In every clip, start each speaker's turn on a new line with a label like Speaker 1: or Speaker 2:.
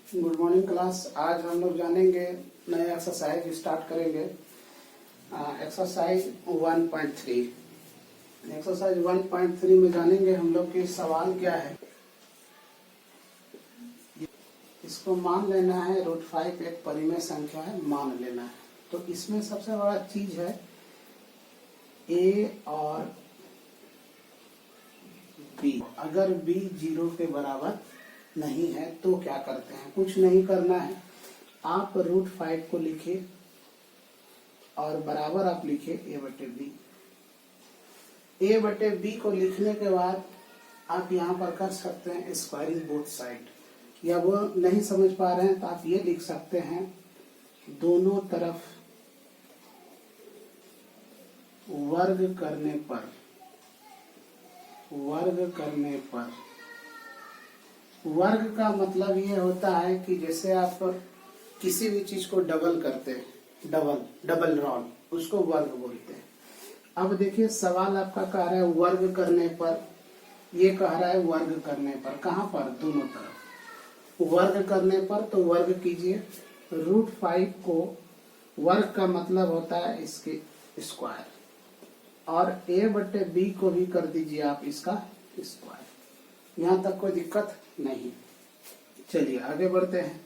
Speaker 1: Good morning class. आज हम लोग जानेंगे नया एक्सरसाइज स्टार्ट करेंगे। एक्सरसाइज 1.3। एक्सरसाइज 1.3 में जानेंगे हम लोग कि सवाल क्या है। इसको मान लेना है √5 एक परिमेय संख्या है, मान लेना है। तो इसमें सबसे बड़ा चीज है a और b। अगर b 0 के बराबर नहीं है तो क्या करते हैं? कुछ नहीं करना है, आप √5 को लिखिए और बराबर आप लिखिए a/b। a/b को लिखने के बाद आप यहाँ पर कर सकते हैं स्क्वायरिंग बोथ साइड, या वो नहीं समझ पा रहे हैं तो आप ये लिख सकते हैं दोनों तरफ वर्ग करने पर। वर्ग का मतलब ये होता है कि जैसे आप किसी भी चीज को डबल करते हैं, डबल रॉल, उसको वर्ग बोलते हैं। अब देखिए सवाल आपका कह रहा है वर्ग करने पर, ये कह रहा है वर्ग करने पर। कहाँ पर? दोनों तरफ वर्ग करने पर। तो वर्ग कीजिए √5 को, वर्ग का मतलब होता है इसके स्क्वायर, और a/b को भी कर दीजिए आप इसका स्क्वायर। यहाँ तक कोई दिक्कत नहीं। चलिए आगे बढ़ते हैं।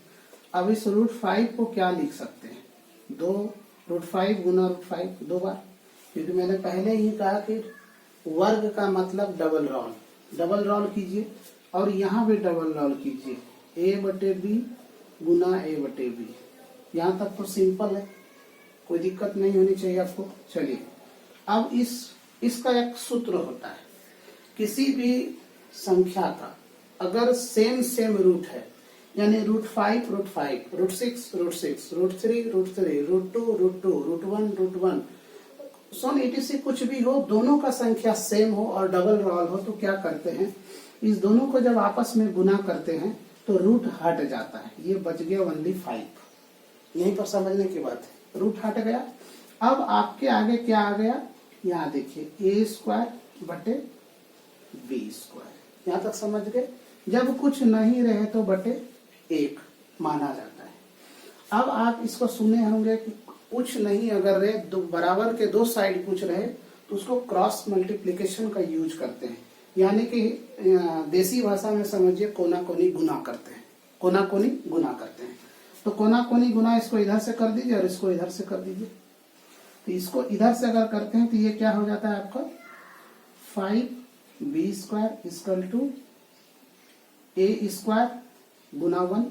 Speaker 1: अब इस √5 को क्या लिख सकते हैं? √5 गुना √5 दो बार, क्योंकि मैंने पहले ही कहा कि वर्ग का मतलब डबल रॉल कीजिए, और यहाँ भी डबल रॉल कीजिए a/b गुना a/b। यहाँ तक तो सिंपल है, कोई दिक्कत नहीं होनी चाहिए आपको। चलिए अब इसका एक सूत्र होता है, किसी भी संख्या का अगर सेम रूट है, यानी √5 √5, √6 √6, √3 √3, √2 √1, सो etc कुछ भी हो, दोनों का संख्या सेम हो और डबल रॉल हो, तो क्या करते हैं, इस दोनों को जब आपस में गुना करते हैं तो रूट हट जाता है। ये बच गया ओनली 5। यहीं पर समझने की बात है, रूट हट गया। अब आपके आगे क्या आ गया? यहाँ देखिए a² / b²। यहाँ तक समझ गए? जब कुछ नहीं रहे तो बटे 1 माना जाता है। अब आप इसको सुने होंगे कि कुछ नहीं अगर रहे, बराबर के दो साइड कुछ रहे तो उसको क्रॉस मल्टीप्लिकेशन का यूज करते हैं, यानी कि देसी भाषा में समझिए कोना कोनी गुना करते हैं। तो कोना कोनी गुना, इसको इधर से कर दीजिए और इसको इधर से कर दीजिए। तो इसको इधर से अगर करते हैं तो ये क्या हो जाता है आपका 5b² = a² गुना 1,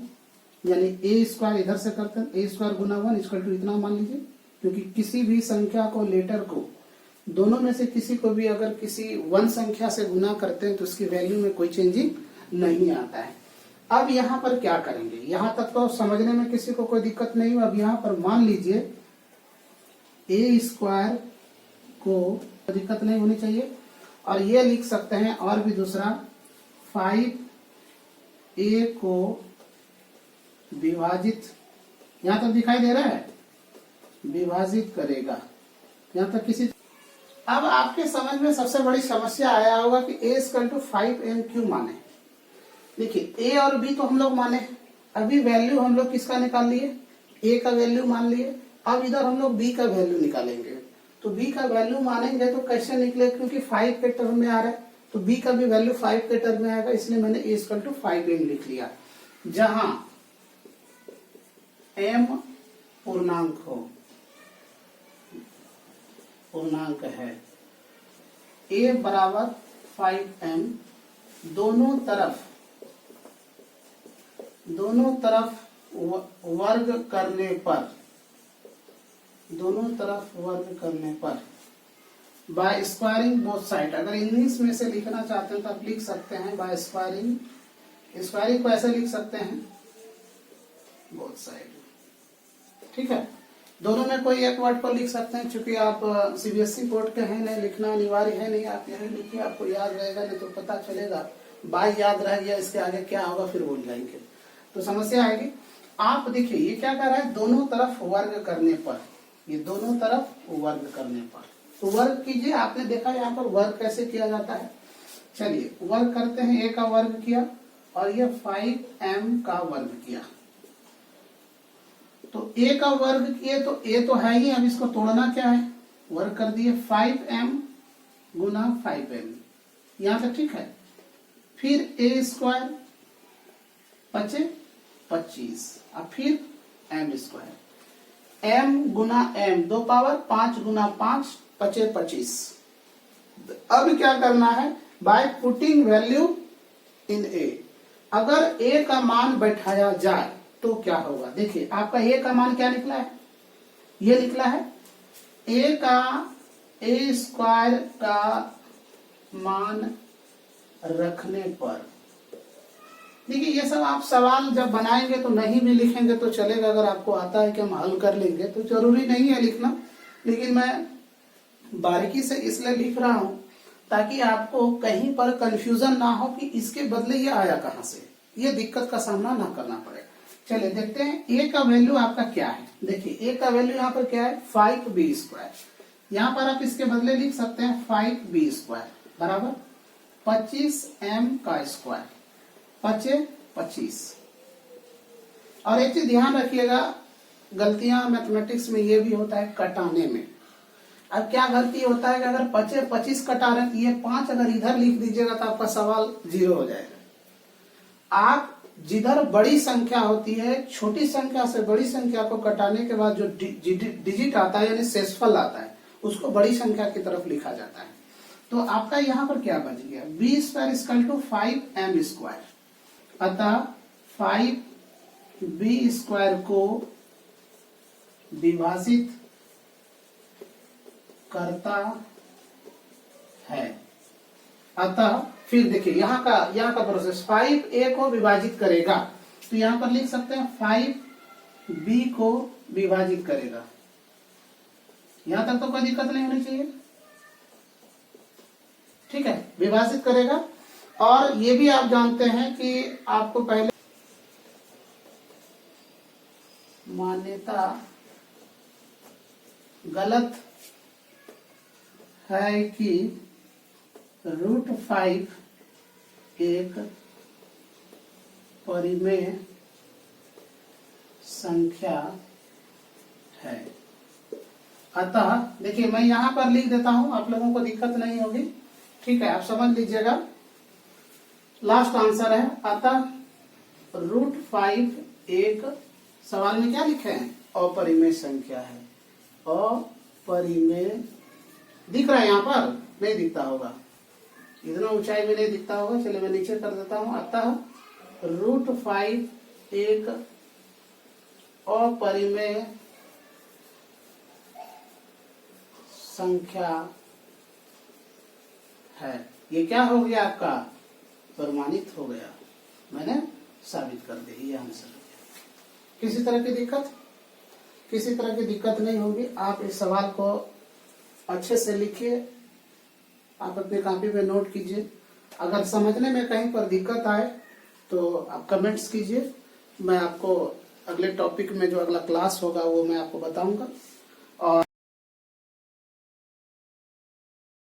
Speaker 1: यानी a² इधर से करते हैं a² गुना 1 = इतना मान लीजिए, क्योंकि किसी भी संख्या को, लेटर को, दोनों में से किसी को भी अगर किसी 1 संख्या से गुना करते हैं तो उसकी वैल्यू में कोई चेंजिंग नहीं आता है। अब यहाँ पर क्या करेंगे? यहाँ तक तो समझने में किसी को कोई दिक्कत नहीं हो। अब यहाँ पर मान लीजिए a² को दिक्कत नहीं होनी चाहिए, और ये लिख सकते हैं, और भी दूसरा 5a को विभाजित, यहाँ तक दिखाई दे रहा है, विभाजित करेगा। यहाँ तक किसी, अब आपके समझ में सबसे बड़ी समस्या आया होगा कि a = 5m क्यों माने। देखिए a और b तो हम लोग माने, अभी वैल्यू हम लोग किसका निकाल लिए? a का वैल्यू मान लिए। अब इधर हम लोग b का वैल्यू निकालेंगे, तो b का वैल्यू मानेंगे तो कैसे निकले? क्योंकि 5 के टर्म में आ रहा है, तो b का भी वैल्यू 5 के टर्म में आएगा, इसलिए मैंने a = 5m लिख लिया। जहां m पूर्णांक है, a बराबर 5m, दोनों तरफ वर्ग करने पर बाय स्क्वायरिंग बोथ साइड। अगर इंग्लिश में से लिखना चाहते हैं तो आप लिख सकते हैं बाय स्क्वायरिंग को ऐसे लिख सकते हैं बोथ साइड। ठीक है, दोनों में कोई एक वर्ड को लिख सकते हैं। चूंकि आप सीबीएसई बोर्ड के हैं, नहीं लिखना अनिवार्य है, नहीं आप यही लिखिए, आपको याद रहेगा, नहीं तो पता चलेगा बाय याद रह गया, इसके आगे क्या होगा फिर भूल जाएंगे तो समस्या आएगी। आप देखिए ये क्या कर रहा है, दोनों तरफ वर्ग करने पर, ये दोनों तरफ वर्ग करने पर, तो वर्ग कीजिए। आपने देखा यहाँ पर वर्ग कैसे किया जाता है। चलिए वर्ग करते हैं, a का वर्ग किया और ये 5m का वर्ग किया। तो ए का वर्ग किए तो ए तो है ही, अब इसको तोड़ना क्या है, वर्ग कर दिए 5m गुना 5m, यहां तक ठीक है। फिर ए स्क्वायर बचे 25, अब फिर m स्क्वायर, m गुना m 2 पावर 5 गुना 5 बचे 25। अब क्या करना है, by putting value in a, अगर a का मान बैठाया जाए तो क्या होगा। देखिए आपका a का मान क्या निकला है, ये निकला है a का a स्क्वायर का मान रखने पर। देखिए ये सब आप सवाल जब बनाएंगे तो नहीं भी लिखेंगे तो चलेगा, अगर आपको आता है कि हम हल कर लेंगे तो जरूरी नहीं है लिखना, लेकिन मैं बारीकी से इसलिए लिख रहा हूं ताकि आपको कहीं पर कंफ्यूजन ना हो कि इसके बदले ये आया कहां से, ये दिक्कत का सामना ना करना पड़े। चलिए देखते हैं ए का वैल्यू आपका क्या है। देखिए ए का वैल्यू यहाँ पर क्या है 5b स्क्वायर, यहाँ पर आप इसके बदले लिख सकते हैं 5b स्क्वायर बराबर 25m का स्क्वायर बचे 25। और एक चीज ध्यान रखिएगा, गलतियां मैथमेटिक्स में ये भी होता है कटाने में। अब क्या गलती होता है कि अगर 25 कटा रहे हैं, ये 5 अगर इधर लिख दीजिएगा तो आपका सवाल 0 हो जाएगा। आप जिधर बड़ी संख्या होती है, छोटी संख्या से बड़ी संख्या को कटाने के बाद जो डिजिट आता है यानी शेषफल आता है, उसको बड़ी संख्या की तरफ लिखा जाता है। तो आपका यहाँ पर क्या बच गया, b square equal to 5m square, अतः 5b स्क्वायर को विभाजित करता है। अतः फिर देखिए यहाँ का प्रोसेस 5a को विभाजित करेगा, तो यहाँ पर लिख सकते हैं 5b को विभाजित करेगा। यहाँ तक तो कोई दिक्कत नहीं होनी चाहिए, ठीक है, विभाजित करेगा। और ये भी आप जानते हैं कि आपको पहले मान्यता गलत है कि √5 एक परिमेय संख्या है। अतः देखिए मैं यहां पर लिख देता हूं, आप लोगों को दिक्कत नहीं होगी, ठीक है, आप समझ लीजिएगा। लास्ट आंसर है अतः √5 एक, सवाल में क्या लिखे हैं, अपरिमेय संख्या है। अपरिमेय दिख रहा है, यहाँ पर नहीं दिखता होगा, इतना ऊंचाई में नहीं दिखता होगा, चलिए मैं नीचे कर देता हूं। अतः √5 एक अपरिमेय संख्या है। ये क्या हो गया, आपका प्रमाणित हो गया, मैंने साबित कर दी, ये आंसर हो गया। किसी तरह की दिक्कत नहीं होगी। आप इस सवाल को अच्छे से लिखिए, आप अपनी कॉपी में नोट कीजिए। अगर समझने में कहीं पर दिक्कत आए तो आप कमेंट्स कीजिए, मैं आपको अगले टॉपिक में जो अगला क्लास होगा वो मैं आपको बताऊंगा। और